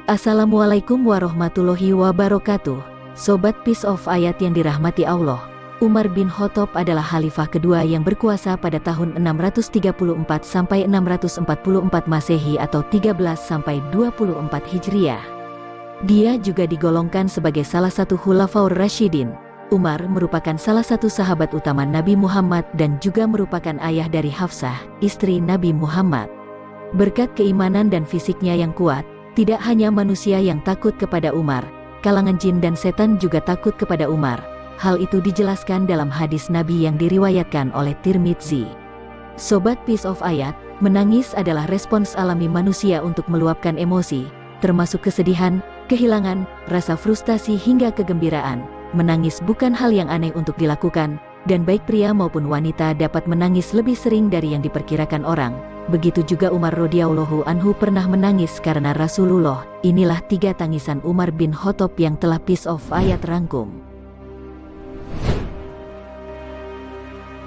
Assalamualaikum warahmatullahi wabarakatuh. Sobat Piece of Ayat yang dirahmati Allah, Umar bin Khattab adalah khalifah kedua yang berkuasa pada tahun 634 sampai 644 Masehi atau 13 sampai 24 Hijriah. Dia juga digolongkan sebagai salah satu Khulafaur Rasyidin. Umar merupakan salah satu sahabat utama Nabi Muhammad dan juga merupakan ayah dari Hafsah, istri Nabi Muhammad. Berkat keimanan dan fisiknya yang kuat, tidak hanya manusia yang takut kepada Umar, kalangan jin dan setan juga takut kepada Umar. Hal itu dijelaskan dalam hadis Nabi yang diriwayatkan oleh Tirmidzi. Sobat Piece of Ayat, menangis adalah respons alami manusia untuk meluapkan emosi, termasuk kesedihan, kehilangan, rasa frustasi hingga kegembiraan. Menangis bukan hal yang aneh untuk dilakukan, dan baik pria maupun wanita dapat menangis lebih sering dari yang diperkirakan orang. Begitu juga Umar radhiyallahu anhu pernah menangis karena Rasulullah. Inilah 3 tangisan Umar bin Khattab yang telah Piece of Ayat rangkum.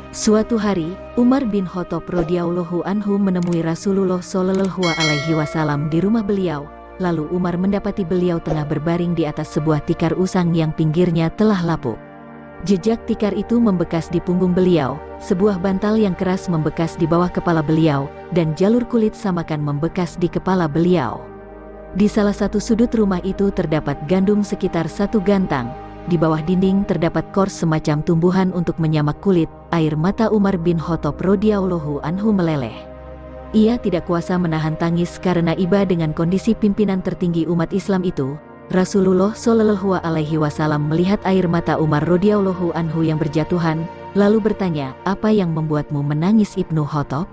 Suatu hari, Umar bin Khattab radhiyallahu anhu menemui Rasulullah shallallahu alaihi wasallam di rumah beliau. Lalu Umar mendapati beliau tengah berbaring di atas sebuah tikar usang yang pinggirnya telah lapuk. Jejak tikar itu membekas di punggung beliau, sebuah bantal yang keras membekas di bawah kepala beliau, dan jalur kulit samakan membekas di kepala beliau. Di salah satu sudut rumah itu terdapat gandum sekitar 1 gantang. Di bawah dinding terdapat kors semacam tumbuhan untuk menyamak kulit. Air mata Umar bin Khattab radhiyallahu anhu meleleh. Ia tidak kuasa menahan tangis karena iba dengan kondisi pimpinan tertinggi umat Islam itu. Rasulullah shallallahu alaihi wasallam melihat air mata Umar radhiyallahu anhu yang berjatuhan, lalu bertanya, "Apa yang membuatmu menangis Ibnu Khattab?"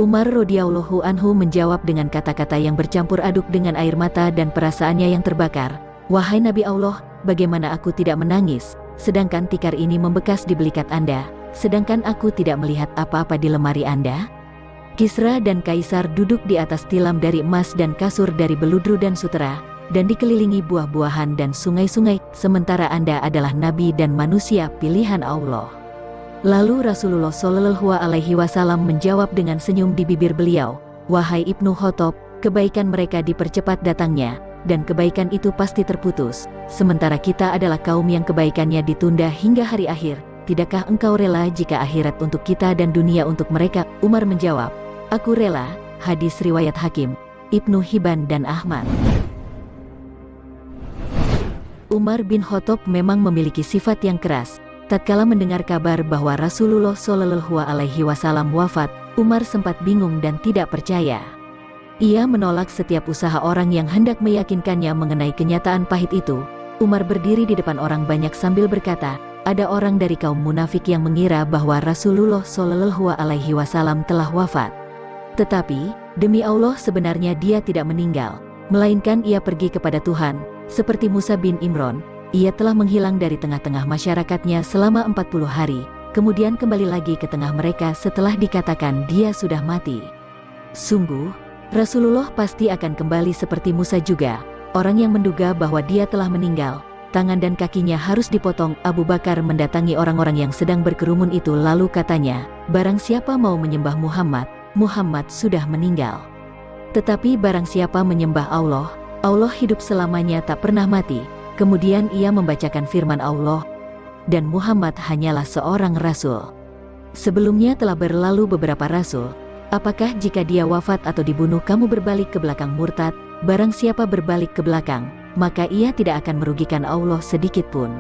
Umar radhiyallahu anhu menjawab dengan kata-kata yang bercampur aduk dengan air mata dan perasaannya yang terbakar, "Wahai Nabi Allah, bagaimana aku tidak menangis, sedangkan tikar ini membekas di belikat Anda, sedangkan aku tidak melihat apa-apa di lemari Anda?" Kisra dan Kaisar duduk di atas tilam dari emas dan kasur dari beludru dan sutera, dan dikelilingi buah-buahan dan sungai-sungai, sementara Anda adalah nabi dan manusia pilihan Allah. Lalu Rasulullah shallallahu alaihi wasallam menjawab dengan senyum di bibir beliau, "Wahai Ibnu Khattab, kebaikan mereka dipercepat datangnya, dan kebaikan itu pasti terputus, sementara kita adalah kaum yang kebaikannya ditunda hingga hari akhir. Tidakkah engkau rela jika akhirat untuk kita dan dunia untuk mereka?" Umar menjawab, "Aku rela." Hadis riwayat Hakim, Ibnu Hibban dan Ahmad. Umar bin Khattab memang memiliki sifat yang keras. Tatkala mendengar kabar bahwa Rasulullah shallallahu alaihi wasallam wafat, Umar sempat bingung dan tidak percaya. Ia menolak setiap usaha orang yang hendak meyakinkannya mengenai kenyataan pahit itu. Umar berdiri di depan orang banyak sambil berkata, "Ada orang dari kaum munafik yang mengira bahwa Rasulullah shallallahu alaihi wasallam telah wafat. Tetapi, demi Allah sebenarnya dia tidak meninggal, melainkan ia pergi kepada Tuhan. Seperti Musa bin Imran, ia telah menghilang dari tengah-tengah masyarakatnya selama 40 hari, kemudian kembali lagi ke tengah mereka setelah dikatakan dia sudah mati." Sungguh, Rasulullah pasti akan kembali seperti Musa juga. Orang yang menduga bahwa dia telah meninggal, tangan dan kakinya harus dipotong. Abu Bakar mendatangi orang-orang yang sedang berkerumun itu lalu katanya, "Barang siapa mau menyembah Muhammad, Muhammad sudah meninggal. Tetapi barang siapa menyembah Allah, Allah hidup selamanya tak pernah mati." Kemudian ia membacakan firman Allah, "Dan Muhammad hanyalah seorang rasul. Sebelumnya telah berlalu beberapa rasul. Apakah jika dia wafat atau dibunuh kamu berbalik ke belakang murtad? Barang siapa berbalik ke belakang, maka ia tidak akan merugikan Allah sedikit pun.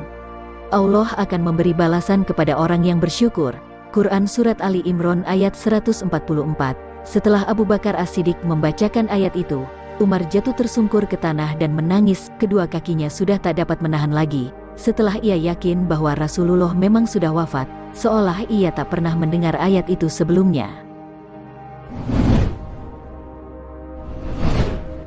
Allah akan memberi balasan kepada orang yang bersyukur." Quran Surat Ali Imran ayat 144. Setelah Abu Bakar As-Siddiq membacakan ayat itu, Umar jatuh tersungkur ke tanah dan menangis. Kedua kakinya sudah tak dapat menahan lagi. Setelah ia yakin bahwa Rasulullah memang sudah wafat, seolah ia tak pernah mendengar ayat itu sebelumnya.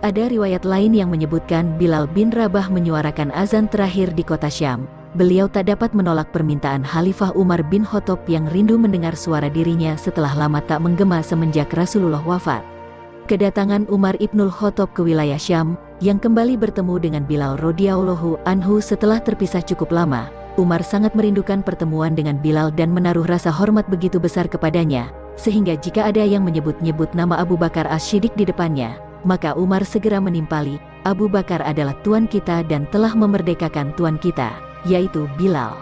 Ada riwayat lain yang menyebutkan Bilal bin Rabah menyuarakan azan terakhir di kota Syam. Beliau tak dapat menolak permintaan Khalifah Umar bin Khattab yang rindu mendengar suara dirinya setelah lama tak menggema semenjak Rasulullah wafat. Kedatangan Umar ibnul Khattab ke wilayah Syam, yang kembali bertemu dengan Bilal radhiyallahu anhu setelah terpisah cukup lama. Umar sangat merindukan pertemuan dengan Bilal dan menaruh rasa hormat begitu besar kepadanya, sehingga jika ada yang menyebut-nyebut nama Abu Bakar As-Siddiq di depannya, maka Umar segera menimpali, Abu Bakar adalah tuan kita dan telah memerdekakan tuan kita, yaitu Bilal."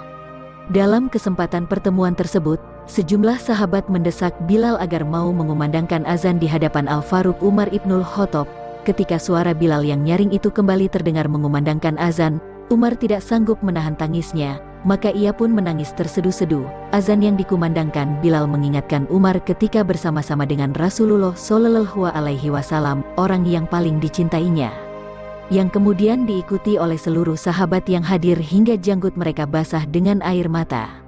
Dalam kesempatan pertemuan tersebut, sejumlah sahabat mendesak Bilal agar mau mengumandangkan azan di hadapan Al-Faruq Umar Ibnul Khattab. Ketika suara Bilal yang nyaring itu kembali terdengar mengumandangkan azan, Umar tidak sanggup menahan tangisnya, maka ia pun menangis terseduh-seduh. Azan yang dikumandangkan Bilal mengingatkan Umar ketika bersama-sama dengan Rasulullah Shallallahu Alaihi Wasallam, orang yang paling dicintainya, yang kemudian diikuti oleh seluruh sahabat yang hadir hingga janggut mereka basah dengan air mata.